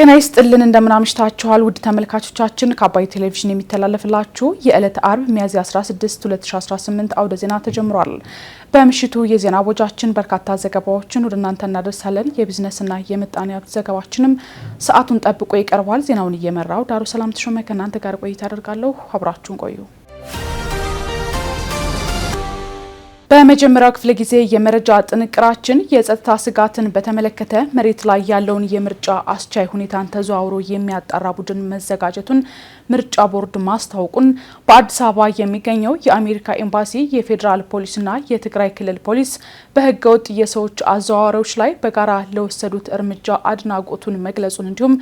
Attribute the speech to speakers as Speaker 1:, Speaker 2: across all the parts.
Speaker 1: ጤና ይስጥልን እንደምናምሽታችኋል ውድ ተመልካቾቻችን ከአባይ ቴሌቪዥን የሚተላለፍላችሁ የዕለት አርብ ሚያዝያ 16 2018 አውደ ዜና ተጀምሯል። በምሽቱ የዜና ወጃችን በርካታ ዘገባዎችን ወደ እናንተ እናደርሳለን። የቢዝነስና የምጣኔ ሀብት ዘገባችንም ሰዓቱን ጠብቆ ይቀርባል። ዜናውን እየመራው ዳሩ ሰላም ተሾመ ከእናንተ ጋር ቆይታ አደርጋለሁ። አብራችሁን ቆዩ። በመጀመሪያው ክፍለ ጊዜ የመረጃ ጥንቅራችን የጸጥታ ስጋትን በተመለከተ መሬት ላይ ያለውን የምርጫ አስቻይ ሁኔታን ተዘዋውሮ የሚያጣራ ቡድን መዘጋጀቱን ምርጫ ቦርድ ማስታወቁን፣ በአዲስ አበባ የሚገኘው የአሜሪካ ኤምባሲ የፌዴራል ፖሊስና የትግራይ ክልል ፖሊስ በህገወጥ የሰዎች አዘዋዋሪዎች ላይ በጋራ ለወሰዱት እርምጃ አድናቆቱን መግለጹን እንዲሁም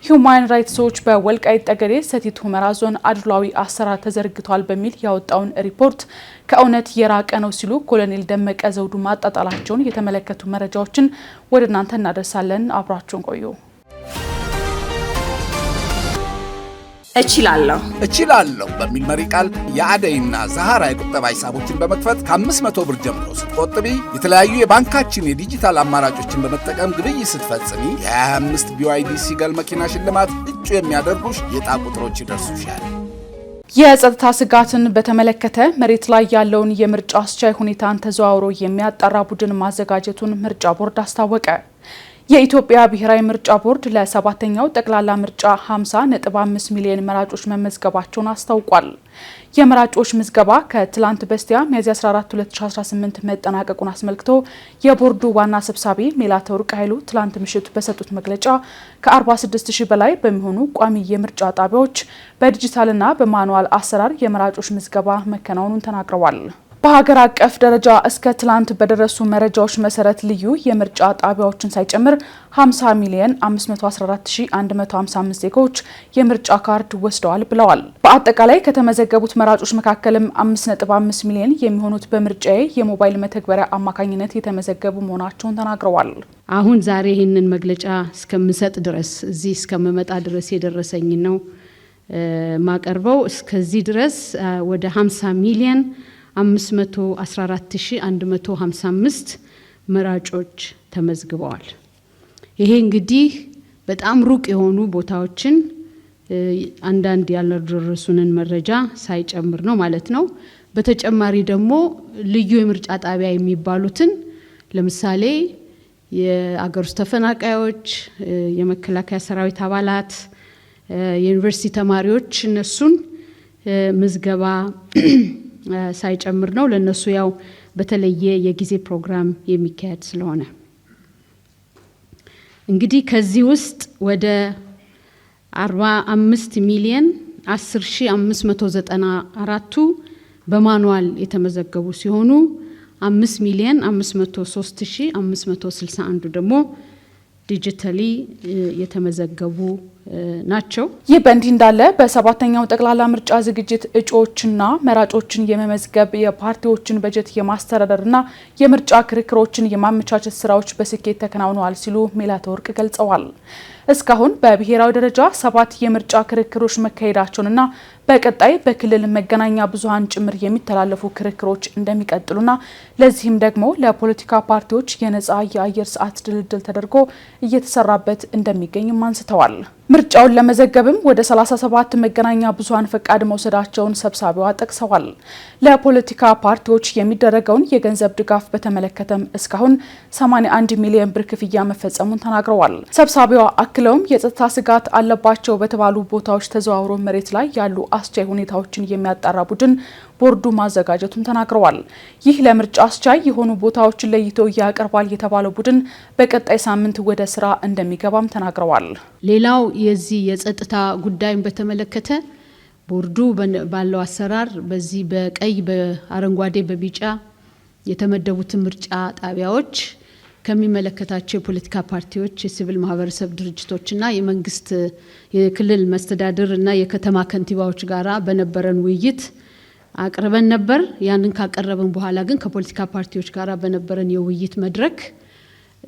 Speaker 1: ሁማን ራይትስ ዎች በወልቃይት ጠገዴ ሰቲት ሁመራ ዞን አድሏዊ አሰራር ተዘርግቷል በሚል ያወጣውን ሪፖርት ከእውነት የራቀ ነው ሲሉ ኮሎኔል ደመቀ ዘውዱ ማጣጣላቸውን የተመለከቱ መረጃዎችን ወደ እናንተ እናደርሳለን። አብራችሁን ቆዩ።
Speaker 2: እችላለሁ በሚል መሪ ቃል የአደይና ዛሃራ የቁጠባ ሂሳቦችን በመክፈት ከ500 ብር ጀምሮ ስትቆጥቢ የተለያዩ የባንካችን የዲጂታል አማራጮችን በመጠቀም ግብይት ስትፈጽሚ የ25 BYD ሲገል መኪና ሽልማት እጩ የሚያደርጉሽ የዕጣ ቁጥሮች ይደርሱሻል።
Speaker 1: የጸጥታ ስጋትን በተመለከተ መሬት ላይ ያለውን የምርጫ አስቻይ ሁኔታን ተዘዋውሮ የሚያጣራ ቡድን ማዘጋጀቱን ምርጫ ቦርድ አስታወቀ። የኢትዮጵያ ብሔራዊ ምርጫ ቦርድ ለ7ኛው ጠቅላላ ምርጫ 50.5 ሚሊዮን መራጮች መመዝገባቸውን አስታውቋል። የመራጮች ምዝገባ ከትላንት በስቲያ ሚያዝያ 14 2018 መጠናቀቁን አስመልክቶ የቦርዱ ዋና ሰብሳቢ ሜላተወርቅ ኃይሉ ትላንት ምሽት በሰጡት መግለጫ ከ46000 በላይ በሚሆኑ ቋሚ የምርጫ ጣቢያዎች በዲጂታልና በማኑዋል አሰራር የመራጮች ምዝገባ መከናወኑን ተናግረዋል። በሀገር አቀፍ ደረጃ እስከ ትላንት በደረሱ መረጃዎች መሰረት ልዩ የምርጫ ጣቢያዎችን ሳይጨምር 50,514,155 ዜጎች የምርጫ ካርድ ወስደዋል ብለዋል። በአጠቃላይ ከተመዘገቡት መራጮች መካከልም 5.5 ሚሊዮን የሚሆኑት በምርጫዬ የሞባይል መተግበሪያ አማካኝነት የተመዘገቡ መሆናቸውን ተናግረዋል።
Speaker 3: አሁን ዛሬ ይህንን መግለጫ እስከምሰጥ ድረስ እዚህ እስከምመጣ ድረስ የደረሰኝ ነው ማቀርበው። እስከዚህ ድረስ ወደ 50 ሚሊዮን 514,155 መራጮች ተመዝግበዋል። ይሄ እንግዲህ በጣም ሩቅ የሆኑ ቦታዎችን አንዳንድ ያልደረሱንን መረጃ ሳይጨምር ነው ማለት ነው። በተጨማሪ ደግሞ ልዩ የምርጫ ጣቢያ የሚባሉትን ለምሳሌ የአገር ውስጥ ተፈናቃዮች፣ የመከላከያ ሰራዊት አባላት፣ የዩኒቨርሲቲ ተማሪዎች እነሱን ምዝገባ ሳይጨምር ነው። ለነሱ ያው በተለየ የጊዜ ፕሮግራም የሚካሄድ ስለሆነ እንግዲህ ከዚህ ውስጥ ወደ 45 ሚሊዮን 10,594ቱ በማኑዋል የተመዘገቡ ሲሆኑ 5 ሚሊዮን 503,561 ደግሞ ዲጂታሊ የተመዘገቡ ናቸው።
Speaker 1: ይህ በእንዲህ እንዳለ በ7ኛው ጠቅላላ ምርጫ ዝግጅት እጩዎችና መራጮችን የመመዝገብ የፓርቲዎችን በጀት የማስተዳደርና የምርጫ ክርክሮችን የማመቻቸት ስራዎች በስኬት ተከናውነዋል ሲሉ ሜላተወርቅ ገልጸዋል። እስካሁን በብሔራዊ ደረጃ 7 የምርጫ ክርክሮች መካሄዳቸውንና በቀጣይ በክልል መገናኛ ብዙሃን ጭምር የሚተላለፉ ክርክሮች እንደሚቀጥሉና ለዚህም ደግሞ ለፖለቲካ ፓርቲዎች የነጻ የአየር ሰዓት ድልድል ተደርጎ እየተሰራበት እንደሚገኝም አንስተዋል። ምርጫውን ለመዘገብም ወደ 37 መገናኛ ብዙሃን ፈቃድ መውሰዳቸውን ሰብሳቢዋ ጠቅሰዋል። ለፖለቲካ ፓርቲዎች የሚደረገውን የገንዘብ ድጋፍ በተመለከተም እስካሁን 81 ሚሊዮን ብር ክፍያ መፈጸሙን ተናግረዋል። ሰብሳቢዋ አክለውም የጸጥታ ስጋት አለባቸው በተባሉ ቦታዎች ተዘዋውሮ መሬት ላይ ያሉ አስቻይ ሁኔታዎችን የሚያጣራ ቡድን ቦርዱ ማዘጋጀቱን ተናግረዋል። ይህ ለምርጫ አስቻይ የሆኑ ቦታዎችን ለይቶ ያቀርባል የተባለው ቡድን በቀጣይ ሳምንት ወደ ስራ እንደሚገባም ተናግረዋል።
Speaker 3: ሌላው የዚህ የጸጥታ ጉዳይን በተመለከተ ቦርዱ ባለው አሰራር በዚህ በቀይ በአረንጓዴ በቢጫ የተመደቡትን ምርጫ ጣቢያዎች ከሚመለከታቸው የፖለቲካ ፓርቲዎች፣ የሲቪል ማህበረሰብ ድርጅቶችና የመንግስት የክልል መስተዳድር እና የከተማ ከንቲባዎች ጋራ በነበረን ውይይት አቅርበን ነበር። ያንን ካቀረበን በኋላ ግን ከፖለቲካ ፓርቲዎች ጋራ በነበረን የውይይት መድረክ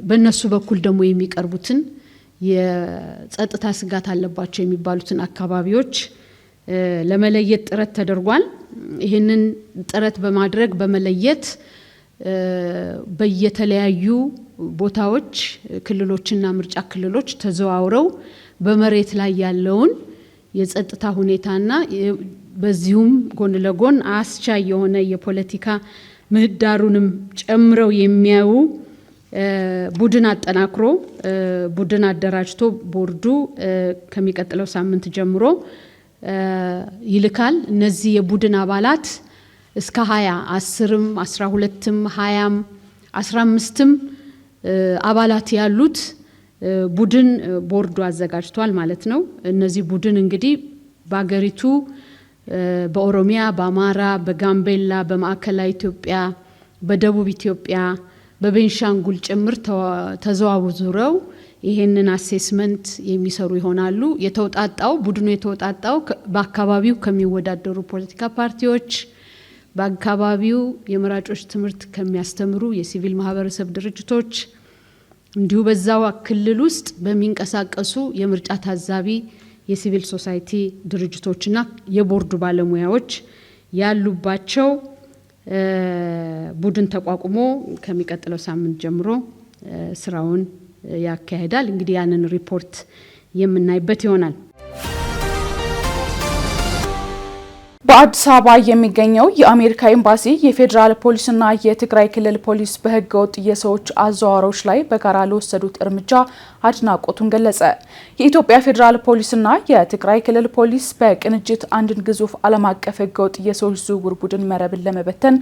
Speaker 3: በእነሱ በኩል ደግሞ የሚቀርቡትን የጸጥታ ስጋት አለባቸው የሚባሉትን አካባቢዎች ለመለየት ጥረት ተደርጓል። ይህንን ጥረት በማድረግ በመለየት በየተለያዩ ቦታዎች ክልሎችና ምርጫ ክልሎች ተዘዋውረው በመሬት ላይ ያለውን የጸጥታ ሁኔታና በዚሁም ጎን ለጎን አስቻይ የሆነ የፖለቲካ ምህዳሩንም ጨምረው የሚያዩ ቡድን አጠናክሮ ቡድን አደራጅቶ ቦርዱ ከሚቀጥለው ሳምንት ጀምሮ ይልካል። እነዚህ የቡድን አባላት እስከ 10ም 12ም 20ም 15ም አባላት ያሉት ቡድን ቦርዱ አዘጋጅቷል ማለት ነው። እነዚህ ቡድን እንግዲህ በአገሪቱ በኦሮሚያ፣ በአማራ፣ በጋምቤላ፣ በማዕከላዊ ኢትዮጵያ፣ በደቡብ ኢትዮጵያ፣ በቤንሻንጉል ጭምር ተዘዋውረው ይሄንን አሴስመንት የሚሰሩ ይሆናሉ። ቡድኑ የተውጣጣው በአካባቢው ከሚወዳደሩ ፖለቲካ ፓርቲዎች፣ በአካባቢው የመራጮች ትምህርት ከሚያስተምሩ የሲቪል ማህበረሰብ ድርጅቶች እንዲሁ በዛው ክልል ውስጥ በሚንቀሳቀሱ የምርጫ ታዛቢ የሲቪል ሶሳይቲ ድርጅቶችና የቦርዱ ባለሙያዎች ያሉባቸው ቡድን ተቋቁሞ ከሚቀጥለው ሳምንት ጀምሮ ስራውን ያካሂዳል። እንግዲህ ያንን ሪፖርት የምናይበት ይሆናል።
Speaker 1: በአዲስ አበባ የሚገኘው የአሜሪካ ኤምባሲ የፌዴራል ፖሊስና የትግራይ ክልል ፖሊስ በህገወጥ የሰዎች አዘዋዋሪዎች ላይ በጋራ ለወሰዱት እርምጃ አድናቆቱን ገለጸ። የኢትዮጵያ ፌዴራል ፖሊስና የትግራይ ክልል ፖሊስ በቅንጅት አንድን ግዙፍ ዓለም አቀፍ ህገወጥ የሰዎች ዝውውር ቡድን መረብን ለመበተን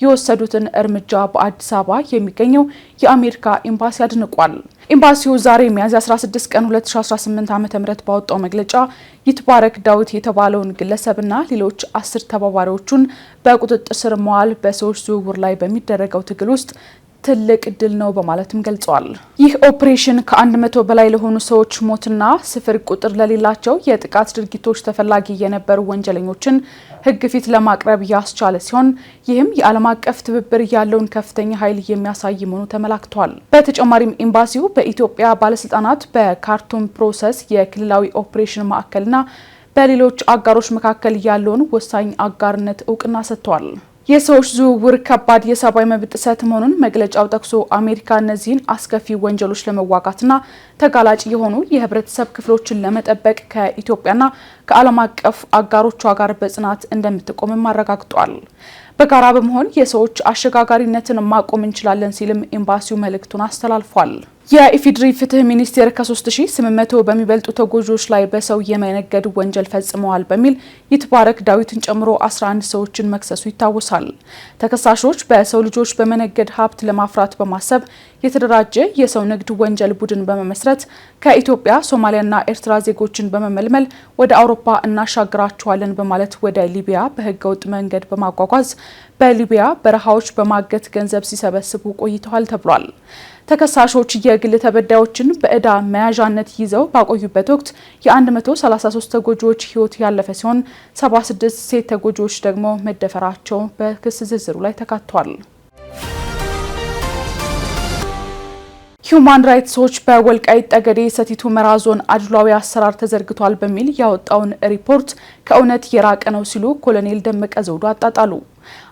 Speaker 1: የወሰዱትን እርምጃ በአዲስ አበባ የሚገኘው የአሜሪካ ኤምባሲ አድንቋል። ኤምባሲው ዛሬ ሚያዝያ 16 ቀን 2018 ዓ.ም ባወጣው መግለጫ ይትባረክ ዳዊት የተባለውን ግለሰብና ሌሎች 10 ተባባሪዎቹን በቁጥጥር ስር መዋል በሰዎች ዝውውር ላይ በሚደረገው ትግል ውስጥ ትልቅ ድል ነው በማለትም ገልጸዋል። ይህ ኦፕሬሽን ከ100 በላይ ለሆኑ ሰዎች ሞትና ስፍር ቁጥር ለሌላቸው የጥቃት ድርጊቶች ተፈላጊ የነበሩ ወንጀለኞችን ህግ ፊት ለማቅረብ ያስቻለ ሲሆን ይህም የዓለም አቀፍ ትብብር ያለውን ከፍተኛ ኃይል የሚያሳይ መሆኑ ተመላክቷል። በተጨማሪም ኤምባሲው በኢትዮጵያ ባለስልጣናት በካርቱም ፕሮሰስ የክልላዊ ኦፕሬሽን ማዕከልና በሌሎች አጋሮች መካከል ያለውን ወሳኝ አጋርነት እውቅና ሰጥቷል። የሰዎች ዝውውር ከባድ የሰብአዊ መብት ጥሰት መሆኑን መግለጫው ጠቅሶ አሜሪካ እነዚህን አስከፊ ወንጀሎች ለመዋጋትና ተጋላጭ የሆኑ የህብረተሰብ ክፍሎችን ለመጠበቅ ከኢትዮጵያና ከዓለም አቀፍ አጋሮቿ ጋር በጽናት እንደምትቆምም አረጋግጧል። በጋራ በመሆን የሰዎች አሸጋጋሪነትን ማቆም እንችላለን ሲልም ኤምባሲው መልእክቱን አስተላልፏል። የኢፌዴሪ ፍትህ ሚኒስቴር ከ3800 በሚበልጡ ተጎጂዎች ላይ በሰው የመነገድ ወንጀል ፈጽመዋል በሚል ይትባረክ ዳዊትን ጨምሮ 11 ሰዎችን መክሰሱ ይታወሳል። ተከሳሾች በሰው ልጆች በመነገድ ሀብት ለማፍራት በማሰብ የተደራጀ የሰው ንግድ ወንጀል ቡድን በመመስረት ከኢትዮጵያ፣ ሶማሊያና ኤርትራ ዜጎችን በመመልመል ወደ አውሮፓ እናሻግራቸዋለን በማለት ወደ ሊቢያ በህገወጥ መንገድ በማጓጓዝ በሊቢያ በረሃዎች በማገት ገንዘብ ሲሰበስቡ ቆይተዋል ተብሏል። ተከሳሾች የግል ተበዳዮችን በእዳ መያዣነት ይዘው ባቆዩበት ወቅት የ133 ተጎጂዎች ህይወት ያለፈ ሲሆን 76 ሴት ተጎጂዎች ደግሞ መደፈራቸው በክስ ዝርዝሩ ላይ ተካቷል። ሁማን ራይትስ ዎች በወልቃይት ጠገዴ ሰቲት ሁመራ ዞን አድሏዊ አሰራር ተዘርግቷል በሚል ያወጣውን ሪፖርት ከእውነት የራቀ ነው ሲሉ ኮሎኔል ደመቀ ዘውዱ አጣጣሉ።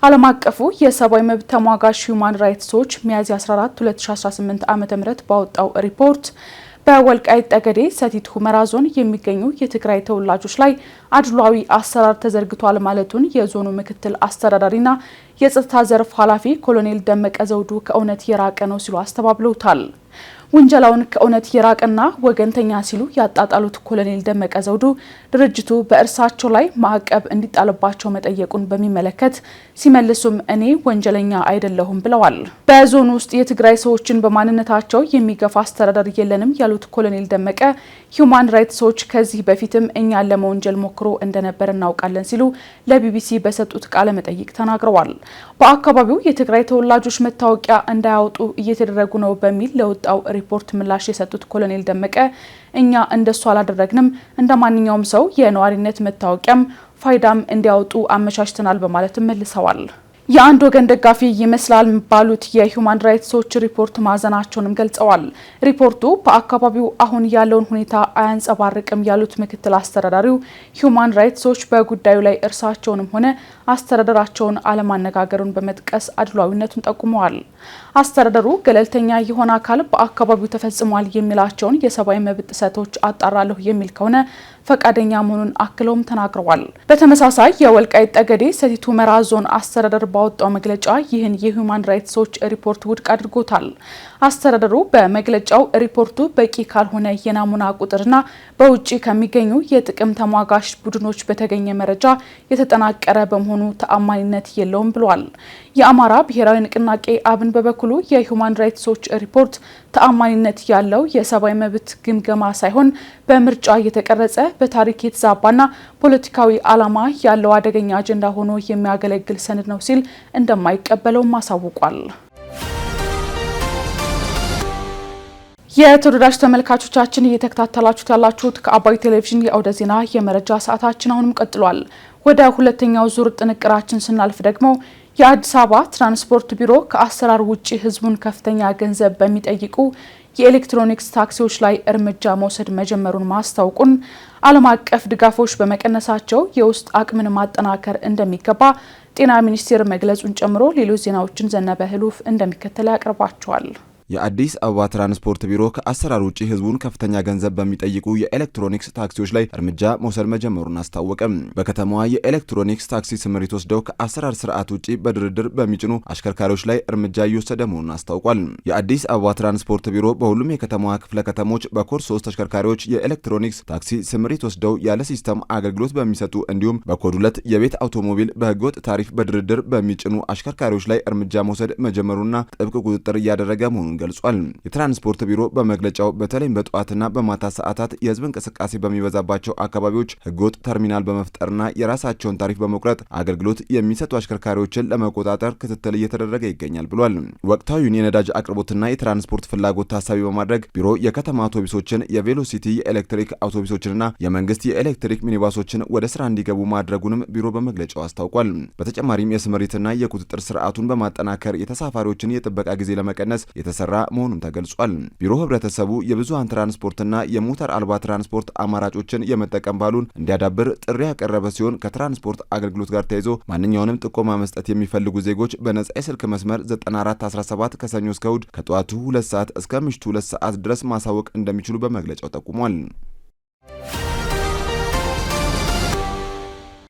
Speaker 1: ዓለም አቀፉ የሰብአዊ መብት ተሟጋች ሁማን ራይትስ ዎች ሚያዝያ 14 2018 ዓ.ም ባወጣው ሪፖርት በወልቃይት ጠገዴ ሰቲት ሁመራ ዞን የሚገኙ የትግራይ ተወላጆች ላይ አድሏዊ አሰራር ተዘርግቷል ማለቱን የዞኑ ምክትል አስተዳዳሪና የጸጥታ ዘርፍ ኃላፊ ኮሎኔል ደመቀ ዘውዱ ከእውነት የራቀ ነው ሲሉ አስተባብለውታል። ወንጀላውን ከእውነት የራቀና ወገንተኛ ሲሉ ያጣጣሉት ኮሎኔል ደመቀ ዘውዱ ድርጅቱ በእርሳቸው ላይ ማዕቀብ እንዲጣልባቸው መጠየቁን በሚመለከት ሲመልሱም እኔ ወንጀለኛ አይደለሁም ብለዋል። በዞኑ ውስጥ የትግራይ ሰዎችን በማንነታቸው የሚገፋ አስተዳደር የለንም ያሉት ኮሎኔል ደመቀ ሁማን ራይትስ ዎች ከዚህ በፊትም እኛን ለመወንጀል ሞክሮ እንደነበር እናውቃለን ሲሉ ለቢቢሲ በሰጡት ቃለ መጠይቅ ተናግረዋል። በአካባቢው የትግራይ ተወላጆች መታወቂያ እንዳያወጡ እየተደረጉ ነው በሚል ለወጣው ሪፖርት ምላሽ የሰጡት ኮሎኔል ደመቀ እኛ እንደሱ አላደረግንም፣ እንደ ማንኛውም ሰው የነዋሪነት መታወቂያም ፋይዳም እንዲያወጡ አመቻችተናል በማለት መልሰዋል። የአንድ ወገን ደጋፊ ይመስላል ባሉት የሂውማን ራይትስ ዎች ሪፖርት ማዘናቸውንም ገልጸዋል። ሪፖርቱ በአካባቢው አሁን ያለውን ሁኔታ አያንጸባርቅም ያሉት ምክትል አስተዳዳሪው ሂውማን ራይትስ ዎች በጉዳዩ ላይ እርሳቸውንም ሆነ አስተዳደራቸውን አለማነጋገሩን በመጥቀስ አድሏዊነቱን ጠቁመዋል። አስተዳደሩ ገለልተኛ የሆነ አካል በአካባቢው ተፈጽሟል የሚላቸውን የሰብአዊ መብት ጥሰቶች አጣራለሁ የሚል ከሆነ ፈቃደኛ መሆኑን አክለውም ተናግረዋል። በተመሳሳይ የወልቃይት ጠገዴ ሰቲት ሁመራ ዞን አስተዳደር ባወጣው መግለጫ ይህን የሂውማን ራይትስ ዎች ሪፖርት ውድቅ አድርጎታል። አስተዳደሩ በመግለጫው ሪፖርቱ በቂ ካልሆነ የናሙና ቁጥርና በውጭ ከሚገኙ የጥቅም ተሟጋች ቡድኖች በተገኘ መረጃ የተጠናቀረ በመሆኑ ተአማኒነት የለውም ብሏል። የአማራ ብሔራዊ ንቅናቄ አብን በበኩሉ የሂውማን ራይትስ ዎች ሪፖርት ተአማኒነት ያለው የሰብአዊ መብት ግምገማ ሳይሆን በምርጫ የተቀረጸ በታሪክ የተዛባና ፖለቲካዊ ዓላማ ያለው አደገኛ አጀንዳ ሆኖ የሚያገለግል ሰነድ ነው ሲል እንደማይቀበለውም አሳውቋል። የተወደዳችሁ ተመልካቾቻችን እየተከታተላችሁት ያላችሁት ከአባይ ቴሌቪዥን የአውደ ዜና የመረጃ ሰዓታችን አሁንም ቀጥሏል። ወደ ሁለተኛው ዙር ጥንቅራችን ስናልፍ ደግሞ የአዲስ አበባ ትራንስፖርት ቢሮ ከአሰራር ውጪ ህዝቡን ከፍተኛ ገንዘብ በሚጠይቁ የኤሌክትሮኒክስ ታክሲዎች ላይ እርምጃ መውሰድ መጀመሩን ማስታወቁን፣ ዓለም አቀፍ ድጋፎች በመቀነሳቸው የውስጥ አቅምን ማጠናከር እንደሚገባ ጤና ሚኒስቴር መግለጹን ጨምሮ ሌሎች ዜናዎችን ዘነበ ህሉፍ እንደሚከተለው ያቀርባቸዋል።
Speaker 4: የአዲስ አበባ ትራንስፖርት ቢሮ ከአሰራር ውጪ ህዝቡን ከፍተኛ ገንዘብ በሚጠይቁ የኤሌክትሮኒክስ ታክሲዎች ላይ እርምጃ መውሰድ መጀመሩን አስታወቀም። በከተማዋ የኤሌክትሮኒክስ ታክሲ ስምሪት ወስደው ከአሰራር ስርዓት ውጪ በድርድር በሚጭኑ አሽከርካሪዎች ላይ እርምጃ እየወሰደ መሆኑን አስታውቋል። የአዲስ አበባ ትራንስፖርት ቢሮ በሁሉም የከተማዋ ክፍለ ከተሞች በኮድ 3 ተሽከርካሪዎች የኤሌክትሮኒክስ ታክሲ ስምሪት ወስደው ያለ ሲስተም አገልግሎት በሚሰጡ እንዲሁም በኮድ 2 የቤት አውቶሞቢል በህገወጥ ታሪፍ በድርድር በሚጭኑ አሽከርካሪዎች ላይ እርምጃ መውሰድ መጀመሩና ጥብቅ ቁጥጥር እያደረገ መሆኑን ገልጿል። የትራንስፖርት ቢሮ በመግለጫው በተለይም በጠዋትና በማታ ሰዓታት የህዝብ እንቅስቃሴ በሚበዛባቸው አካባቢዎች ህገወጥ ተርሚናል በመፍጠርና የራሳቸውን ታሪፍ በመቁረጥ አገልግሎት የሚሰጡ አሽከርካሪዎችን ለመቆጣጠር ክትትል እየተደረገ ይገኛል ብሏል። ወቅታዊውን የነዳጅ አቅርቦትና የትራንስፖርት ፍላጎት ታሳቢ በማድረግ ቢሮ የከተማ አውቶቡሶችን፣ የቬሎሲቲ የኤሌክትሪክ አውቶቡሶችንና የመንግስት የኤሌክትሪክ ሚኒባሶችን ወደ ስራ እንዲገቡ ማድረጉንም ቢሮ በመግለጫው አስታውቋል። በተጨማሪም የስምሪትና የቁጥጥር ስርዓቱን በማጠናከር የተሳፋሪዎችን የጥበቃ ጊዜ ለመቀነስ የተሰራ መሆኑን ተገልጿል። ቢሮ ህብረተሰቡ የብዙሃን ትራንስፖርትና የሞተር አልባ ትራንስፖርት አማራጮችን የመጠቀም ባህሉን እንዲያዳብር ጥሪ ያቀረበ ሲሆን ከትራንስፖርት አገልግሎት ጋር ተያይዞ ማንኛውንም ጥቆማ መስጠት የሚፈልጉ ዜጎች በነጻ የስልክ መስመር 9417 ከሰኞ እስከ እሁድ ከጠዋቱ 2 ሰዓት እስከ ምሽቱ 2 ሰዓት ድረስ ማሳወቅ እንደሚችሉ በመግለጫው ጠቁሟል።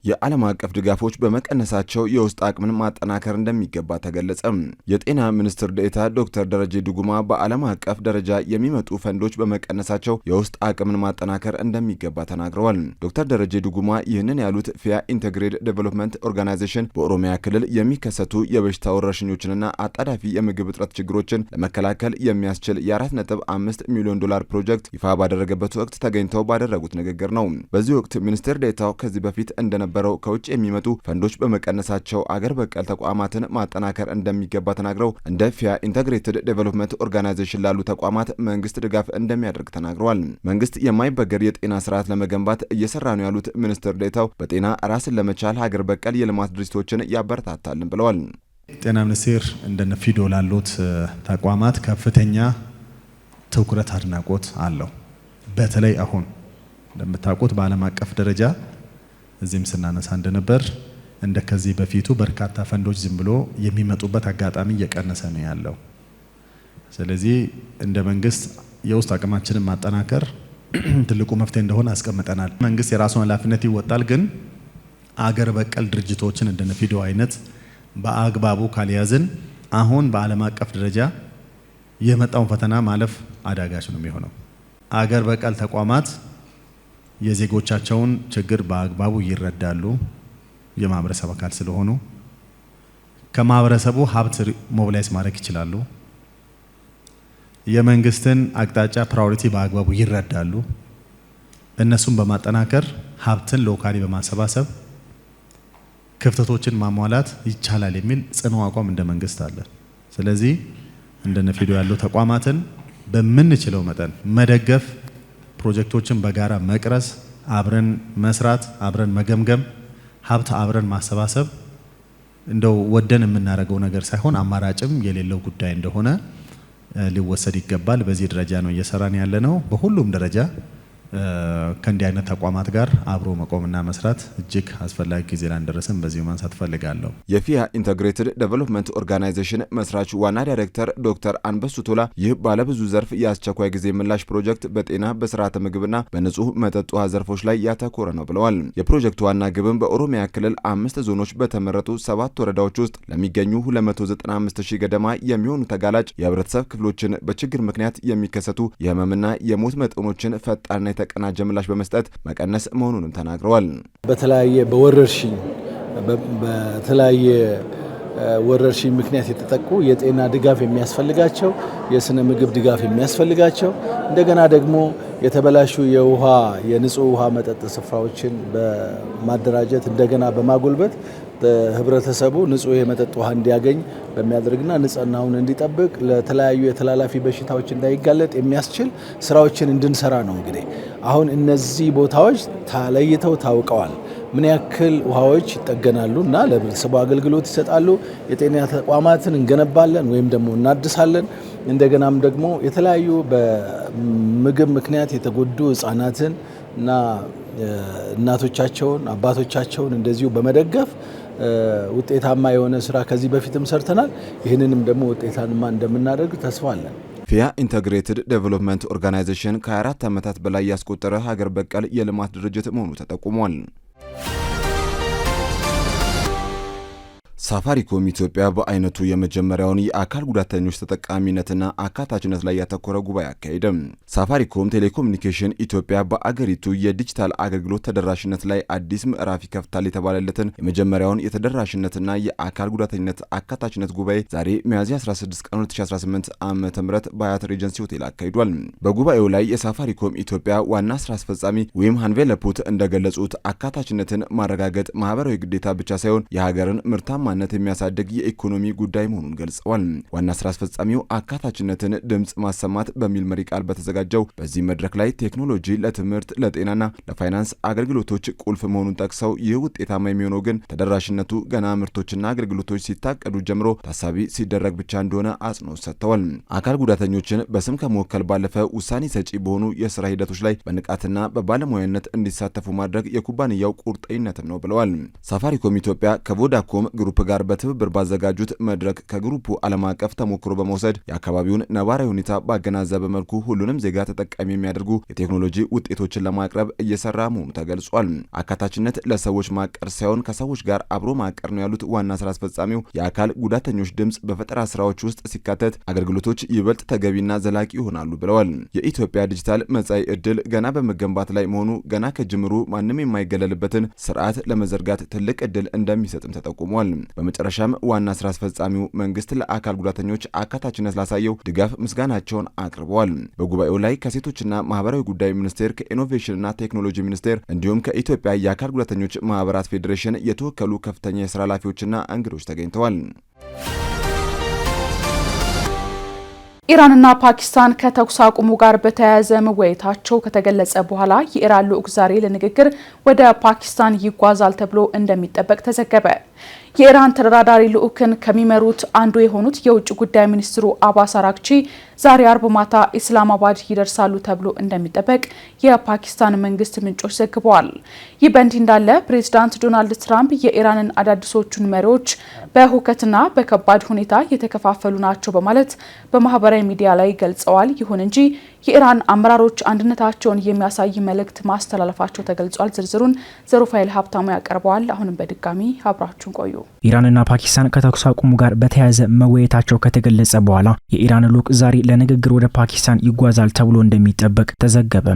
Speaker 4: የዓለም አቀፍ ድጋፎች በመቀነሳቸው የውስጥ አቅምን ማጠናከር እንደሚገባ ተገለጸ። የጤና ሚኒስትር ዴኤታ ዶክተር ደረጀ ዱጉማ በዓለም አቀፍ ደረጃ የሚመጡ ፈንዶች በመቀነሳቸው የውስጥ አቅምን ማጠናከር እንደሚገባ ተናግረዋል። ዶክተር ደረጀ ዱጉማ ይህንን ያሉት ፊያ ኢንቴግሬትድ ዴቨሎፕመንት ኦርጋናይዜሽን በኦሮሚያ ክልል የሚከሰቱ የበሽታ ወረርሽኞችንና አጣዳፊ የምግብ እጥረት ችግሮችን ለመከላከል የሚያስችል የ4.5 ሚሊዮን ዶላር ፕሮጀክት ይፋ ባደረገበት ወቅት ተገኝተው ባደረጉት ንግግር ነው። በዚህ ወቅት ሚኒስትር ዴኤታው ከዚህ በፊት እንደነበረው ከውጭ የሚመጡ ፈንዶች በመቀነሳቸው አገር በቀል ተቋማትን ማጠናከር እንደሚገባ ተናግረው እንደ ፊያ ኢንተግሬትድ ዴቨሎፕመንት ኦርጋናይዜሽን ላሉ ተቋማት መንግስት ድጋፍ እንደሚያደርግ ተናግረዋል። መንግስት የማይበገር የጤና ስርዓት ለመገንባት እየሰራ ነው ያሉት ሚኒስትር ዴኤታው በጤና ራስን ለመቻል ሀገር በቀል የልማት ድርጅቶችን ያበረታታልን ብለዋል።
Speaker 5: ጤና ሚኒስቴር እንደነ ፊዶ ላሉት ተቋማት ከፍተኛ ትኩረት አድናቆት አለው። በተለይ አሁን እንደምታውቁት በዓለም አቀፍ ደረጃ እዚህም ስናነሳ እንደነበር እንደ ከዚህ በፊቱ በርካታ ፈንዶች ዝም ብሎ የሚመጡበት አጋጣሚ እየቀነሰ ነው ያለው። ስለዚህ እንደ መንግስት የውስጥ አቅማችንን ማጠናከር ትልቁ መፍትሄ እንደሆነ አስቀምጠናል። መንግስት የራሱን ኃላፊነት ይወጣል፣ ግን አገር በቀል ድርጅቶችን እንደነ ፊዶ አይነት በአግባቡ ካልያዝን አሁን በዓለም አቀፍ ደረጃ የመጣውን ፈተና ማለፍ አዳጋች ነው የሚሆነው። አገር በቀል ተቋማት የዜጎቻቸውን ችግር በአግባቡ ይረዳሉ። የማህበረሰብ አካል ስለሆኑ ከማህበረሰቡ ሀብት ሞቢላይዝ ማድረግ ይችላሉ። የመንግስትን አቅጣጫ ፕራዮሪቲ በአግባቡ ይረዳሉ። እነሱን በማጠናከር ሀብትን ሎካሊ በማሰባሰብ ክፍተቶችን ማሟላት ይቻላል የሚል ጽኑ አቋም እንደ መንግስት አለ። ስለዚህ እንደነ ፊዶ ያሉ ተቋማትን በምንችለው መጠን መደገፍ፣ ፕሮጀክቶችን በጋራ መቅረስ፣ አብረን መስራት፣ አብረን መገምገም፣ ሀብት አብረን ማሰባሰብ እንደው ወደን የምናደርገው ነገር ሳይሆን አማራጭም የሌለው ጉዳይ እንደሆነ ሊወሰድ ይገባል። በዚህ ደረጃ ነው እየሰራን ያለነው። በሁሉም ደረጃ ከእንዲህ አይነት ተቋማት ጋር አብሮ መቆምና መስራት እጅግ አስፈላጊ ጊዜ ላይ እንደረሰን በዚህ ማንሳት ፈልጋለሁ።
Speaker 4: የፊያ ኢንተግሬትድ ዴቨሎፕመንት ኦርጋናይዜሽን መስራች ዋና ዳይሬክተር ዶክተር አንበሱ ቶላ ይህ ባለብዙ ዘርፍ የአስቸኳይ ጊዜ ምላሽ ፕሮጀክት በጤና በስርዓተ ምግብና በንጹህ መጠጥ ውሃ ዘርፎች ላይ ያተኮረ ነው ብለዋል። የፕሮጀክቱ ዋና ግብም በኦሮሚያ ክልል 5 ዞኖች በተመረጡ 7 ወረዳዎች ውስጥ ለሚገኙ 295,000 ገደማ የሚሆኑ ተጋላጭ የህብረተሰብ ክፍሎችን በችግር ምክንያት የሚከሰቱ የህመምና የሞት መጠኖችን ፈጣንና ተቀናጀ ምላሽ በመስጠት መቀነስ መሆኑንም ተናግረዋል። በተለያየ ወረርሽኝ ምክንያት የተጠቁ የጤና ድጋፍ የሚያስፈልጋቸው የስነ ምግብ ድጋፍ የሚያስፈልጋቸው እንደገና ደግሞ የተበላሹ የንጹህ ውሃ መጠጥ ስፍራዎችን በማደራጀት እንደገና በማጎልበት ህብረተሰቡ ንጹህ የመጠጥ ውሃ እንዲያገኝ በሚያደርግና ንጽህናውን እንዲጠብቅ ለተለያዩ የተላላፊ በሽታዎች እንዳይጋለጥ የሚያስችል ስራዎችን እንድንሰራ ነው። እንግዲህ አሁን እነዚህ ቦታዎች ተለይተው ታውቀዋል። ምን ያክል ውሃዎች ይጠገናሉ እና ለህብረተሰቡ አገልግሎት ይሰጣሉ። የጤና ተቋማትን እንገነባለን ወይም ደግሞ እናድሳለን። እንደገናም ደግሞ የተለያዩ በምግብ ምክንያት የተጎዱ ህጻናትን እና እናቶቻቸውን አባቶቻቸውን እንደዚሁ በመደገፍ ውጤታማ የሆነ ስራ ከዚህ በፊትም ሰርተናል። ይህንንም ደግሞ ውጤታማ እንደምናደርግ ተስፋ አለን። ፊያ ኢንተግሬትድ ዴቨሎፕመንት ኦርጋናይዜሽን ከ4 ዓመታት በላይ ያስቆጠረ ሀገር በቀል የልማት ድርጅት መሆኑ ተጠቁሟል። ሳፋሪኮም ኢትዮጵያ በአይነቱ የመጀመሪያውን የአካል ጉዳተኞች ተጠቃሚነትና አካታችነት ላይ ያተኮረ ጉባኤ አካሄደ። ሳፋሪኮም ቴሌኮሙኒኬሽን ኢትዮጵያ በአገሪቱ የዲጂታል አገልግሎት ተደራሽነት ላይ አዲስ ምዕራፍ ይከፍታል የተባለለትን የመጀመሪያውን የተደራሽነትና የአካል ጉዳተኝነት አካታችነት ጉባኤ ዛሬ ሚያዝያ 16 ቀን 2018 ዓ.ም በሀያት ሬጀንሲ ሆቴል አካሂዷል። በጉባኤው ላይ የሳፋሪኮም ኢትዮጵያ ዋና ስራ አስፈጻሚ ዊም ሃንቬለፑት እንደገለጹት አካታችነትን ማረጋገጥ ማህበራዊ ግዴታ ብቻ ሳይሆን የሀገርን ምርታማ ነት የሚያሳድግ የኢኮኖሚ ጉዳይ መሆኑን ገልጸዋል። ዋና ስራ አስፈጻሚው አካታችነትን ድምጽ ማሰማት በሚል መሪ ቃል በተዘጋጀው በዚህ መድረክ ላይ ቴክኖሎጂ ለትምህርት፣ ለጤናና ለፋይናንስ አገልግሎቶች ቁልፍ መሆኑን ጠቅሰው ይህ ውጤታማ የሚሆነው ግን ተደራሽነቱ ገና ምርቶችና አገልግሎቶች ሲታቀዱ ጀምሮ ታሳቢ ሲደረግ ብቻ እንደሆነ አጽንኦት ሰጥተዋል። አካል ጉዳተኞችን በስም ከመወከል ባለፈ ውሳኔ ሰጪ በሆኑ የስራ ሂደቶች ላይ በንቃትና በባለሙያነት እንዲሳተፉ ማድረግ የኩባንያው ቁርጠኝነትም ነው ብለዋል። ሳፋሪኮም ኢትዮጵያ ከቮዳኮም ግሩፕ ጋር በትብብር ባዘጋጁት መድረክ ከግሩፑ ዓለም አቀፍ ተሞክሮ በመውሰድ የአካባቢውን ነባራዊ ሁኔታ ባገናዘበ መልኩ ሁሉንም ዜጋ ተጠቃሚ የሚያደርጉ የቴክኖሎጂ ውጤቶችን ለማቅረብ እየሰራ መሆኑ ተገልጿል። አካታችነት ለሰዎች ማቀር ሳይሆን ከሰዎች ጋር አብሮ ማቀር ነው ያሉት ዋና ስራ አስፈጻሚው የአካል ጉዳተኞች ድምጽ በፈጠራ ስራዎች ውስጥ ሲካተት አገልግሎቶች ይበልጥ ተገቢና ዘላቂ ይሆናሉ ብለዋል። የኢትዮጵያ ዲጂታል መጻኢ ዕድል ገና በመገንባት ላይ መሆኑ ገና ከጅምሩ ማንም የማይገለልበትን ስርዓት ለመዘርጋት ትልቅ ዕድል እንደሚሰጥም ተጠቁሟል። በመጨረሻም ዋና ስራ አስፈጻሚው መንግስት ለአካል ጉዳተኞች አካታችነት ላሳየው ድጋፍ ምስጋናቸውን አቅርበዋል። በጉባኤው ላይ ከሴቶችና ማህበራዊ ጉዳይ ሚኒስቴር፣ ከኢኖቬሽንና ቴክኖሎጂ ሚኒስቴር እንዲሁም ከኢትዮጵያ የአካል ጉዳተኞች ማህበራት ፌዴሬሽን የተወከሉ ከፍተኛ የስራ ኃላፊዎችና እንግዶች ተገኝተዋል።
Speaker 1: ኢራንና ፓኪስታን ከተኩስ አቁሙ ጋር በተያያዘ መወያየታቸው ከተገለጸ በኋላ የኢራን ልዑክ ዛሬ ለንግግር ወደ ፓኪስታን ይጓዛል ተብሎ እንደሚጠበቅ ተዘገበ። የኢራን ተደራዳሪ ልዑክን ከሚመሩት አንዱ የሆኑት የውጭ ጉዳይ ሚኒስትሩ አባስ አራግቺ ዛሬ አርብ ማታ ኢስላማባድ ይደርሳሉ ተብሎ እንደሚጠበቅ የፓኪስታን መንግስት ምንጮች ዘግበዋል። ይህ በእንዲህ እንዳለ ፕሬዚዳንት ዶናልድ ትራምፕ የኢራንን አዳዲሶቹን መሪዎች በሁከትና በከባድ ሁኔታ የተከፋፈሉ ናቸው በማለት በማህበራዊ ሚዲያ ላይ ገልጸዋል። ይሁን እንጂ የኢራን አመራሮች አንድነታቸውን የሚያሳይ መልእክት ማስተላለፋቸው ተገልጿል። ዝርዝሩን ዘሩፋኤል ሀብታሙ ያቀርበዋል። አሁንም በድጋሚ አብራችሁን ቆዩ።
Speaker 6: ኢራንና ፓኪስታን ከተኩስ አቁሙ ጋር በተያያዘ መወያየታቸው ከተገለጸ በኋላ የኢራን ልዑክ ዛሬ ለንግግር ወደ ፓኪስታን ይጓዛል ተብሎ እንደሚጠበቅ ተዘገበ።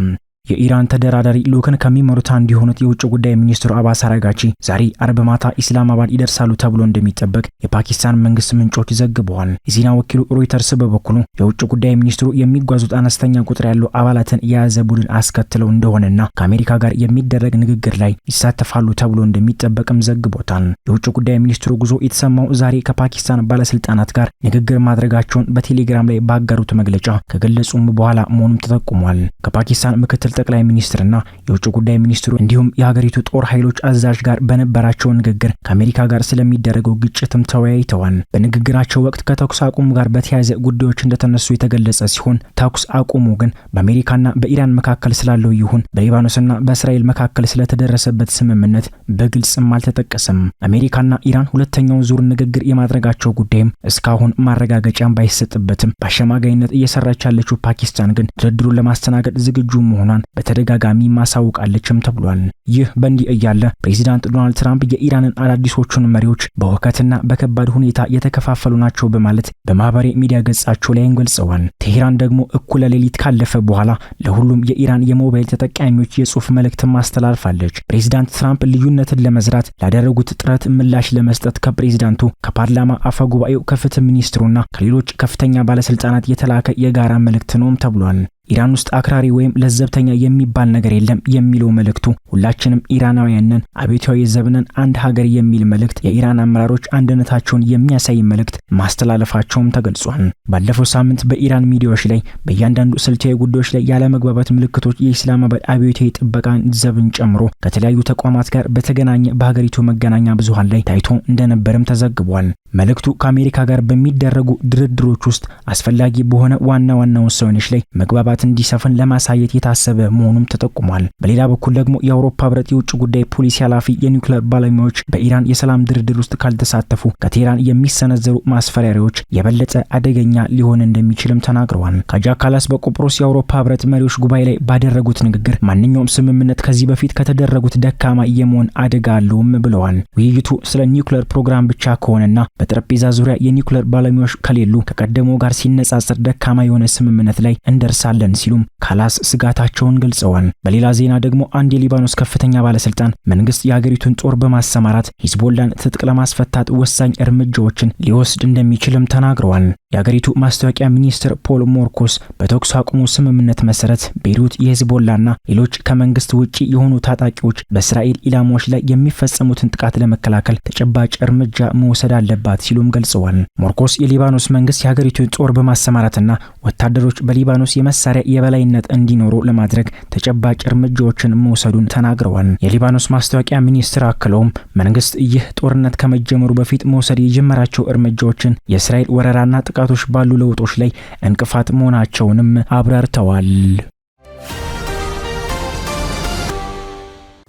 Speaker 6: የኢራን ተደራዳሪ ልዑክን ከሚመሩት አንዱ የሆኑት የውጭ ጉዳይ ሚኒስትሩ አባስ አራጋቺ ዛሬ አርብ ማታ ኢስላማባድ ይደርሳሉ ተብሎ እንደሚጠበቅ የፓኪስታን መንግስት ምንጮች ዘግበዋል። የዜና ወኪሉ ሮይተርስ በበኩሉ የውጭ ጉዳይ ሚኒስትሩ የሚጓዙት አነስተኛ ቁጥር ያለው አባላትን የያዘ ቡድን አስከትለው እንደሆነና ከአሜሪካ ጋር የሚደረግ ንግግር ላይ ይሳተፋሉ ተብሎ እንደሚጠበቅም ዘግቦታል። የውጭ ጉዳይ ሚኒስትሩ ጉዞ የተሰማው ዛሬ ከፓኪስታን ባለስልጣናት ጋር ንግግር ማድረጋቸውን በቴሌግራም ላይ ባጋሩት መግለጫ ከገለጹም በኋላ መሆኑም ተጠቁሟል። ከፓኪስታን ምክትል ጠቅላይ ሚኒስትርና የውጭ ጉዳይ ሚኒስትሩ እንዲሁም የሀገሪቱ ጦር ኃይሎች አዛዥ ጋር በነበራቸው ንግግር ከአሜሪካ ጋር ስለሚደረገው ግጭትም ተወያይተዋል። በንግግራቸው ወቅት ከተኩስ አቁሙ ጋር በተያያዘ ጉዳዮች እንደተነሱ የተገለጸ ሲሆን ተኩስ አቁሙ ግን በአሜሪካና በኢራን መካከል ስላለው ይሁን በሊባኖስና በእስራኤል መካከል ስለተደረሰበት ስምምነት በግልጽም አልተጠቀሰም። አሜሪካና ኢራን ሁለተኛው ዙር ንግግር የማድረጋቸው ጉዳይም እስካሁን ማረጋገጫም ባይሰጥበትም በአሸማጋይነት እየሰራች ያለችው ፓኪስታን ግን ድርድሩን ለማስተናገድ ዝግጁ መሆኗን በተደጋጋሚ ማሳውቃለችም ተብሏል። ይህ በእንዲህ እያለ ፕሬዚዳንት ዶናልድ ትራምፕ የኢራንን አዳዲሶቹን መሪዎች በሁከትና በከባድ ሁኔታ የተከፋፈሉ ናቸው በማለት በማህበራዊ ሚዲያ ገጻቸው ላይ ገልጸዋል። ቴሄራን ደግሞ እኩለ ሌሊት ካለፈ በኋላ ለሁሉም የኢራን የሞባይል ተጠቃሚዎች የጽሑፍ መልእክት ማስተላልፋለች። ፕሬዚዳንት ትራምፕ ልዩነትን ለመዝራት ላደረጉት ጥረት ምላሽ ለመስጠት ከፕሬዚዳንቱ ከፓርላማ አፈ ጉባኤው ከፍትህ ሚኒስትሩና ከሌሎች ከፍተኛ ባለስልጣናት የተላከ የጋራ መልእክት ነውም ተብሏል። ኢራን ውስጥ አክራሪ ወይም ለዘብተኛ የሚባል ነገር የለም የሚለው መልእክቱ ሁላችንም ኢራናውያንን አብዮታዊ ዘብነን አንድ ሀገር የሚል መልእክት የኢራን አመራሮች አንድነታቸውን የሚያሳይ መልእክት ማስተላለፋቸውም ተገልጿል። ባለፈው ሳምንት በኢራን ሚዲያዎች ላይ በእያንዳንዱ ስልታዊ ጉዳዮች ላይ ያለመግባባት ምልክቶች የኢስላማባድ አብዮታዊ ጥበቃን ዘብን ጨምሮ ከተለያዩ ተቋማት ጋር በተገናኘ በሀገሪቱ መገናኛ ብዙሃን ላይ ታይቶ እንደነበርም ተዘግቧል። መልእክቱ ከአሜሪካ ጋር በሚደረጉ ድርድሮች ውስጥ አስፈላጊ በሆነ ዋና ውሳኔዎች ላይ መግባባት እንዲሰፍን ለማሳየት የታሰበ መሆኑም ተጠቁሟል። በሌላ በኩል ደግሞ የአውሮፓ ህብረት የውጭ ጉዳይ ፖሊሲ ኃላፊ የኒውክሌር ባለሙያዎች በኢራን የሰላም ድርድር ውስጥ ካልተሳተፉ ከቴህራን የሚሰነዘሩ ማስፈራሪያዎች የበለጠ አደገኛ ሊሆን እንደሚችልም ተናግረዋል። ካጃ ካላስ በቆጵሮስ የአውሮፓ ህብረት መሪዎች ጉባኤ ላይ ባደረጉት ንግግር ማንኛውም ስምምነት ከዚህ በፊት ከተደረጉት ደካማ የመሆን አደጋ አለውም ብለዋል። ውይይቱ ስለ ኒውክሌር ፕሮግራም ብቻ ከሆነና በጠረጴዛ ዙሪያ የኒውክሌር ባለሙያዎች ከሌሉ ከቀደመው ጋር ሲነጻጸር ደካማ የሆነ ስምምነት ላይ እንደርሳለን ሲሉም ካላስ ስጋታቸውን ገልጸዋል። በሌላ ዜና ደግሞ አንድ የሊባኖስ ከፍተኛ ባለስልጣን መንግስት የሀገሪቱን ጦር በማሰማራት ሂዝቦላን ትጥቅ ለማስፈታት ወሳኝ እርምጃዎችን ሊወስድ እንደሚችልም ተናግረዋል። የሀገሪቱ ማስታወቂያ ሚኒስትር ፖል ሞርኮስ በተኩስ አቁሙ ስምምነት መሰረት ቤይሩት የሂዝቦላና ሌሎች ከመንግስት ውጪ የሆኑ ታጣቂዎች በእስራኤል ኢላማዎች ላይ የሚፈጸሙትን ጥቃት ለመከላከል ተጨባጭ እርምጃ መውሰድ አለባት ሲሉም ገልጸዋል። ሞርኮስ የሊባኖስ መንግስት የሀገሪቱን ጦር በማሰማራትና ወታደሮች በሊባኖስ የመሳሪያ የበላይነት እንዲኖሩ ለማድረግ ተጨባጭ እርምጃዎችን መውሰዱን ተናግረዋል። የሊባኖስ ማስታወቂያ ሚኒስትር አክለውም መንግስት ይህ ጦርነት ከመጀመሩ በፊት መውሰድ የጀመራቸው እርምጃዎችን የእስራኤል ወረራና ጥቃቶች ባሉ ለውጦች ላይ እንቅፋት መሆናቸውንም አብራርተዋል።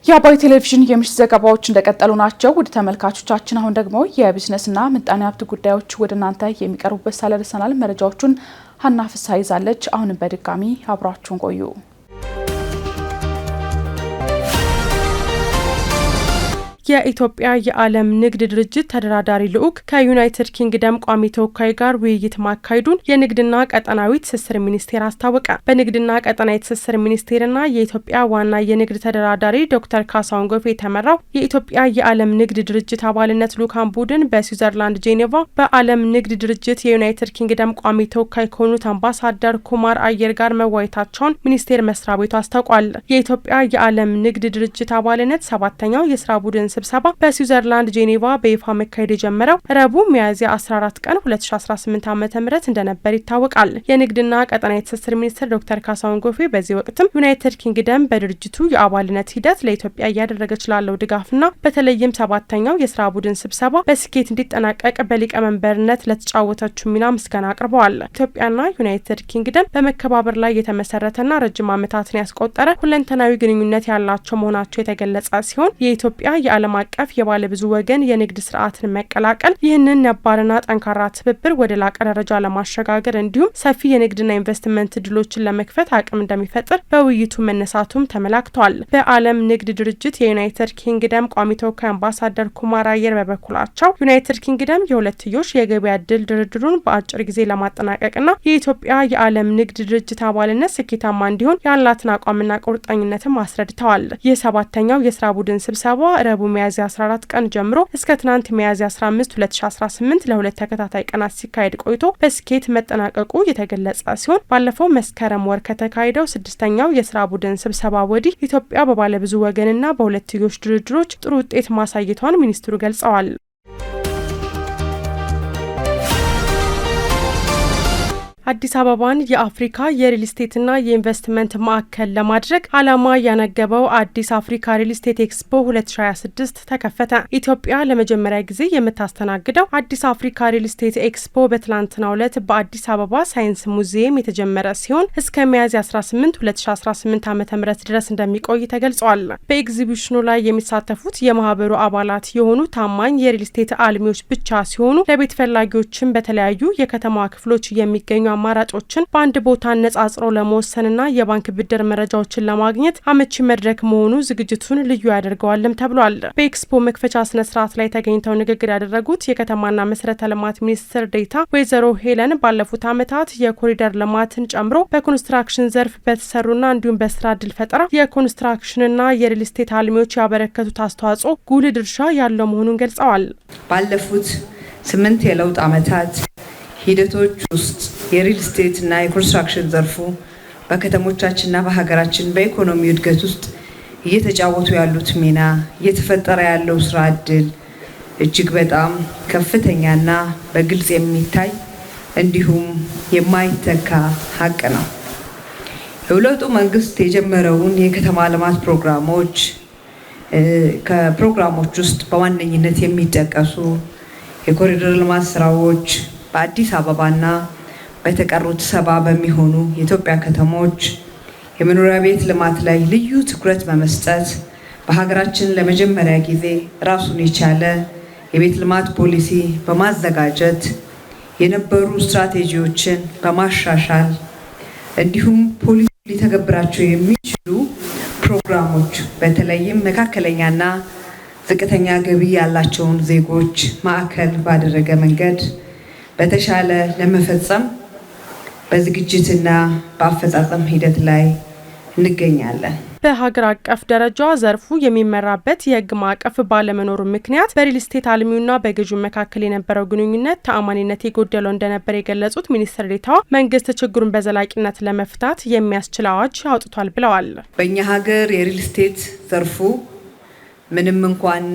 Speaker 1: የአባይ ቴሌቪዥን የምሽት ዘገባዎች እንደቀጠሉ ናቸው። ውድ ተመልካቾቻችን አሁን ደግሞ የቢዝነስና ምጣኔ ሀብት ጉዳዮች ወደ እናንተ የሚቀርቡበት ሳለ ደርሰናል። መረጃዎቹን ሀና ፍስሐ ይዛለች። አሁንም በድጋሚ አብራችሁን ቆዩ። የኢትዮጵያ የዓለም ንግድ ድርጅት ተደራዳሪ ልዑክ ከዩናይትድ ኪንግደም ቋሚ ተወካይ ጋር ውይይት ማካሄዱን የንግድና ቀጠናዊ ትስስር ሚኒስቴር አስታወቀ። በንግድና ቀጠናዊ ትስስር ሚኒስቴርና የኢትዮጵያ ዋና የንግድ ተደራዳሪ ዶክተር ካሳሁን ጎፌ የተመራው የኢትዮጵያ የዓለም ንግድ ድርጅት አባልነት ልዑካን ቡድን በስዊዘርላንድ ጄኔቫ በዓለም ንግድ ድርጅት የዩናይትድ ኪንግደም ቋሚ ተወካይ ከሆኑት አምባሳደር ኩማር አየር ጋር መወያየታቸውን ሚኒስቴር መስሪያ ቤቱ አስታውቋል። የኢትዮጵያ የዓለም ንግድ ድርጅት አባልነት ሰባተኛው የስራ ቡድን ስብሰባ በስዊዘርላንድ ጄኔቫ በይፋ መካሄድ የጀመረው ረቡዕ ሚያዝያ 14 ቀን 2018 ዓ.ም እንደነበር ይታወቃል። የንግድና ቀጠናዊ ትስስር ሚኒስትር ዶክተር ካሳሁን ጎፌ በዚህ ወቅትም ዩናይትድ ኪንግደም በድርጅቱ የአባልነት ሂደት ለኢትዮጵያ እያደረገች ላለው ድጋፍና በተለይም ሰባተኛው የስራ ቡድን ስብሰባ በስኬት እንዲጠናቀቅ በሊቀመንበርነት ለተጫወተችው ሚና ምስጋና አቅርበዋል። ኢትዮጵያና ዩናይትድ ኪንግደም በመከባበር ላይ የተመሰረተና ረጅም ዓመታትን ያስቆጠረ ሁለንተናዊ ግንኙነት ያላቸው መሆናቸው የተገለጸ ሲሆን የኢትዮጵያ የዓለም አቀፍ የባለብዙ ወገን የንግድ ስርዓትን መቀላቀል ይህንን ነባርና ጠንካራ ትብብር ወደ ላቀ ደረጃ ለማሸጋገር እንዲሁም ሰፊ የንግድና ኢንቨስትመንት እድሎችን ለመክፈት አቅም እንደሚፈጥር በውይይቱ መነሳቱም ተመላክቷል። በዓለም ንግድ ድርጅት የዩናይትድ ኪንግደም ቋሚ ተወካይ አምባሳደር ኩማር አየር በበኩላቸው ዩናይትድ ኪንግደም የሁለትዮሽ የገበያ እድል ድርድሩን በአጭር ጊዜ ለማጠናቀቅና የኢትዮጵያ የዓለም ንግድ ድርጅት አባልነት ስኬታማ እንዲሆን ያላትን አቋምና ቁርጠኝነትም አስረድተዋል። ይህ ሰባተኛው የስራ ቡድን ስብሰባ ረቡዕ ሚያዝያ 14 ቀን ጀምሮ እስከ ትናንት ሚያዝያ 15 2018 ለሁለት ተከታታይ ቀናት ሲካሄድ ቆይቶ በስኬት መጠናቀቁ የተገለጸ ሲሆን ባለፈው መስከረም ወር ከተካሄደው ስድስተኛው የስራ ቡድን ስብሰባ ወዲህ ኢትዮጵያ በባለብዙ ወገንና በሁለትዮሽ ድርድሮች ጥሩ ውጤት ማሳየቷን ሚኒስትሩ ገልጸዋል።
Speaker 7: አዲስ አበባን የአፍሪካ የሪል ስቴትና የኢንቨስትመንት ማዕከል ለማድረግ ዓላማ ያነገበው አዲስ አፍሪካ ሪል ስቴት ኤክስፖ 2026 ተከፈተ። ኢትዮጵያ ለመጀመሪያ ጊዜ የምታስተናግደው አዲስ አፍሪካ ሪል ስቴት ኤክስፖ በትላንትናው ዕለት በአዲስ አበባ ሳይንስ ሙዚየም የተጀመረ ሲሆን እስከ ሚያዝያ 18 2018 ዓ.ም ድረስ እንደሚቆይ ተገልጿል። በኤግዚቢሽኑ ላይ የሚሳተፉት የማህበሩ አባላት የሆኑ ታማኝ የሪል ስቴት አልሚዎች ብቻ ሲሆኑ ለቤት ፈላጊዎችም በተለያዩ የከተማዋ ክፍሎች የሚገኙ አማራጮችን በአንድ ቦታ ነጻጽሮ ለመወሰንና የባንክ ብድር መረጃዎችን ለማግኘት አመቺ መድረክ መሆኑ ዝግጅቱን ልዩ ያደርገዋልም ተብሏል። በኤክስፖ መክፈቻ ስነ ስርዓት ላይ ተገኝተው ንግግር ያደረጉት የከተማና መሰረተ ልማት ሚኒስትር ዴኤታ ወይዘሮ ሄለን ባለፉት ዓመታት የኮሪደር ልማትን ጨምሮ በኮንስትራክሽን ዘርፍ በተሰሩና እንዲሁም በስራ እድል ፈጠራ የኮንስትራክሽንና የሪል ስቴት አልሚዎች ያበረከቱት አስተዋጽኦ ጉልህ ድርሻ ያለው መሆኑን ገልጸዋል።
Speaker 8: ባለፉት 8 የለውጥ ዓመታት ሂደቶች ውስጥ የሪል ስቴት እና የኮንስትራክሽን ዘርፉ በከተሞቻችንና በሀገራችን በኢኮኖሚ እድገት ውስጥ እየተጫወቱ ያሉት ሚና እየተፈጠረ ያለው ስራ እድል እጅግ በጣም ከፍተኛና በግልጽ የሚታይ እንዲሁም የማይተካ ሀቅ ነው። የለውጡ መንግስት የጀመረውን የከተማ ልማት ፕሮግራሞች ከፕሮግራሞች ውስጥ በዋነኝነት የሚጠቀሱ የኮሪደር ልማት ስራዎች በአዲስ አበባና በተቀሩት 70 በሚሆኑ የኢትዮጵያ ከተሞች የመኖሪያ ቤት ልማት ላይ ልዩ ትኩረት በመስጠት በሀገራችን ለመጀመሪያ ጊዜ ራሱን የቻለ የቤት ልማት ፖሊሲ በማዘጋጀት የነበሩ ስትራቴጂዎችን በማሻሻል እንዲሁም ፖሊሲ ሊተገብራቸው የሚችሉ ፕሮግራሞች በተለይም መካከለኛና ዝቅተኛ ገቢ ያላቸውን ዜጎች ማዕከል ባደረገ መንገድ በተሻለ ለመፈጸም በዝግጅትና በአፈጻጸም ሂደት ላይ እንገኛለን።
Speaker 7: በሀገር አቀፍ ደረጃ ዘርፉ የሚመራበት የህግ ማዕቀፍ ባለመኖሩ ምክንያት በሪል ስቴት አልሚውና በገዢው መካከል የነበረው ግንኙነት ተአማኒነት የጎደለው እንደነበር የገለጹት ሚኒስትር ዴኤታዋ መንግስት ችግሩን በዘላቂነት ለመፍታት የሚያስችል አዋጅ አውጥቷል ብለዋል።
Speaker 8: በእኛ ሀገር የሪል ስቴት ዘርፉ ምንም እንኳን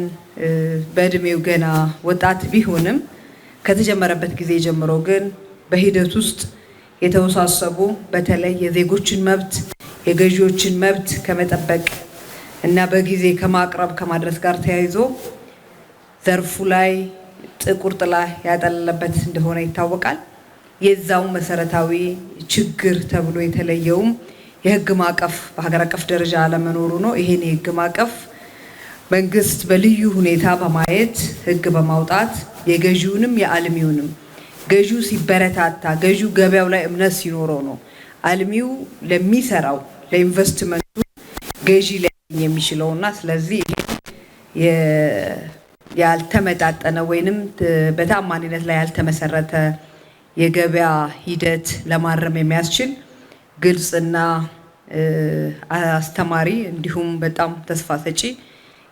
Speaker 8: በእድሜው ገና ወጣት ቢሆንም ከተጀመረበት ጊዜ ጀምሮ ግን በሂደት ውስጥ የተወሳሰቡ በተለይ የዜጎችን መብት የገዢዎችን መብት ከመጠበቅ እና በጊዜ ከማቅረብ ከማድረስ ጋር ተያይዞ ዘርፉ ላይ ጥቁር ጥላ ያጠለለበት እንደሆነ ይታወቃል። የዛው መሰረታዊ ችግር ተብሎ የተለየውም የህግ ማዕቀፍ በሀገር አቀፍ ደረጃ አለመኖሩ ነው። ይሄን የህግ ማዕቀፍ መንግስት በልዩ ሁኔታ በማየት ህግ በማውጣት የገዢውንም የአልሚውንም ገዢው ሲበረታታ ገዢው ገበያው ላይ እምነት ሲኖረው ነው አልሚው ለሚሰራው ለኢንቨስትመንቱ ገዢ ሊያገኝ የሚችለውና ስለዚህ ያልተመጣጠነ ወይንም በታማኝነት ላይ ያልተመሰረተ የገበያ ሂደት ለማረም የሚያስችል ግልጽና አስተማሪ እንዲሁም በጣም ተስፋ ሰጪ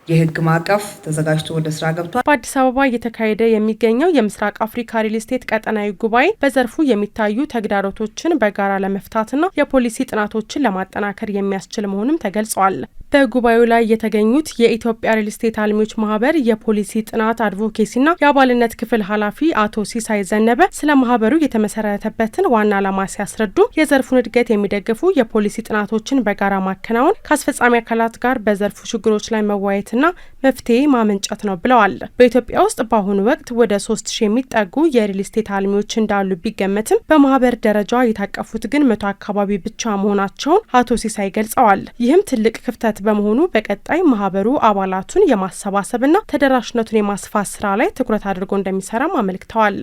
Speaker 8: የህግ ማዕቀፍ ተዘጋጅቶ ወደ ስራ ገብቷል።
Speaker 7: በአዲስ አበባ እየተካሄደ የሚገኘው የምስራቅ አፍሪካ ሪል ስቴት ቀጠናዊ ጉባኤ በዘርፉ የሚታዩ ተግዳሮቶችን በጋራ ለመፍታትና የፖሊሲ ጥናቶችን ለማጠናከር የሚያስችል መሆኑም ተገልጿል። በጉባኤው ላይ የተገኙት የኢትዮጵያ ሪል ስቴት አልሚዎች ማህበር የፖሊሲ ጥናት አድቮኬሲና የአባልነት ክፍል ኃላፊ አቶ ሲሳይ ዘነበ ስለ ማህበሩ የተመሰረተበትን ዋና ዓላማ ሲያስረዱ የዘርፉን እድገት የሚደግፉ የፖሊሲ ጥናቶችን በጋራ ማከናወን ከአስፈጻሚ አካላት ጋር በዘርፉ ችግሮች ላይ መወያየትና መፍትሄ ማመንጨት ነው ብለዋል። በኢትዮጵያ ውስጥ በአሁኑ ወቅት ወደ 3000 የሚጠጉ የሪል ስቴት አልሚዎች እንዳሉ ቢገመትም በማህበር ደረጃ የታቀፉት ግን 100 አካባቢ ብቻ መሆናቸውን አቶ ሲሳይ ገልጸዋል። ይህም ትልቅ ክፍተት በመሆኑ በቀጣይ ማህበሩ አባላቱን የማሰባሰብና ተደራሽነቱን የማስፋት ስራ ላይ ትኩረት አድርጎ እንደሚሰራም አመልክተዋል።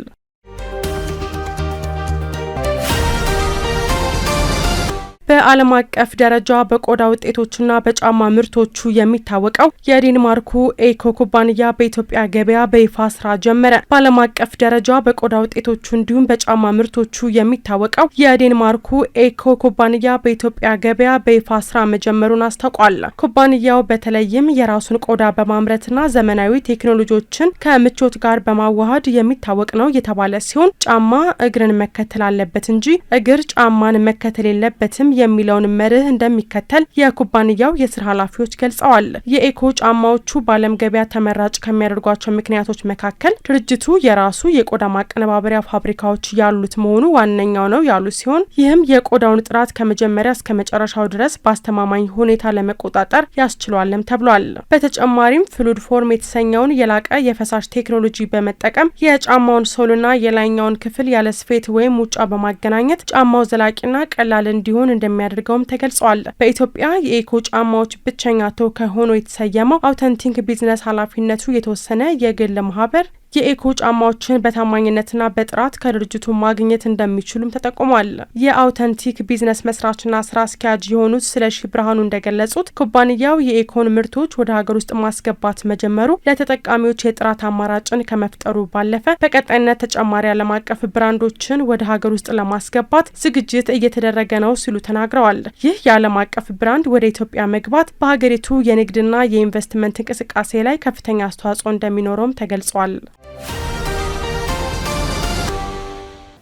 Speaker 7: በዓለም አቀፍ ደረጃ በቆዳ ውጤቶችና በጫማ ምርቶቹ የሚታወቀው የዴንማርኩ ኤኮ ኩባንያ በኢትዮጵያ ገበያ በይፋ ስራ ጀመረ። በዓለም አቀፍ ደረጃ በቆዳ ውጤቶቹ እንዲሁም በጫማ ምርቶቹ የሚታወቀው የዴንማርኩ ኤኮ ኩባንያ በኢትዮጵያ ገበያ በይፋ ስራ መጀመሩን አስታውቋል። ኩባንያው በተለይም የራሱን ቆዳ በማምረትና ዘመናዊ ቴክኖሎጂዎችን ከምቾት ጋር በማዋሃድ የሚታወቅ ነው የተባለ ሲሆን ጫማ እግርን መከተል አለበት እንጂ እግር ጫማን መከተል የለበትም የሚለውን መርህ እንደሚከተል የኩባንያው የስራ ኃላፊዎች ገልጸዋል። የኤኮ ጫማዎቹ በዓለም ገበያ ተመራጭ ከሚያደርጓቸው ምክንያቶች መካከል ድርጅቱ የራሱ የቆዳ ማቀነባበሪያ ፋብሪካዎች ያሉት መሆኑ ዋነኛው ነው ያሉ ሲሆን ይህም የቆዳውን ጥራት ከመጀመሪያ እስከ መጨረሻው ድረስ በአስተማማኝ ሁኔታ ለመቆጣጠር ያስችሏልም ተብሏል። በተጨማሪም ፍሉድ ፎርም የተሰኘውን የላቀ የፈሳሽ ቴክኖሎጂ በመጠቀም የጫማውን ሶልና የላይኛውን ክፍል ያለ ስፌት ወይም ሙጫ በማገናኘት ጫማው ዘላቂና ቀላል እንዲሆን እንደሚያደርገውም ተገልጿል። በኢትዮጵያ የኤኮ ጫማዎች ብቸኛ ተወካይ ሆኖ የተሰየመው አውተንቲክ ቢዝነስ ኃላፊነቱ የተወሰነ የግል ማህበር የኤኮ ጫማዎችን በታማኝነትና በጥራት ከድርጅቱ ማግኘት እንደሚችሉም ተጠቁሟል። የአውተንቲክ ቢዝነስ መስራችና ስራ አስኪያጅ የሆኑት ስለሺ ብርሃኑ እንደገለጹት ኩባንያው የኤኮን ምርቶች ወደ ሀገር ውስጥ ማስገባት መጀመሩ ለተጠቃሚዎች የጥራት አማራጭን ከመፍጠሩ ባለፈ በቀጣይነት ተጨማሪ ዓለም አቀፍ ብራንዶችን ወደ ሀገር ውስጥ ለማስገባት ዝግጅት እየተደረገ ነው ሲሉ ተናግረዋል። ይህ የዓለም አቀፍ ብራንድ ወደ ኢትዮጵያ መግባት በሀገሪቱ የንግድና የኢንቨስትመንት እንቅስቃሴ ላይ ከፍተኛ አስተዋጽኦ እንደሚኖረውም ተገልጿል።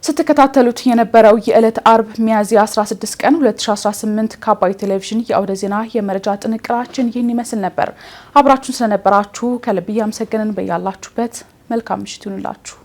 Speaker 1: ስትከታተሉት የነበረው የዕለት አርብ ሚያዝያ 16 ቀን 2018 ከአባይ ቴሌቪዥን የአውደ ዜና የመረጃ ጥንቅራችን ይህን ይመስል ነበር። አብራችሁን ስለነበራችሁ ከልብ እያመሰገንን በያላችሁበት መልካም ምሽት ይሁንላችሁ።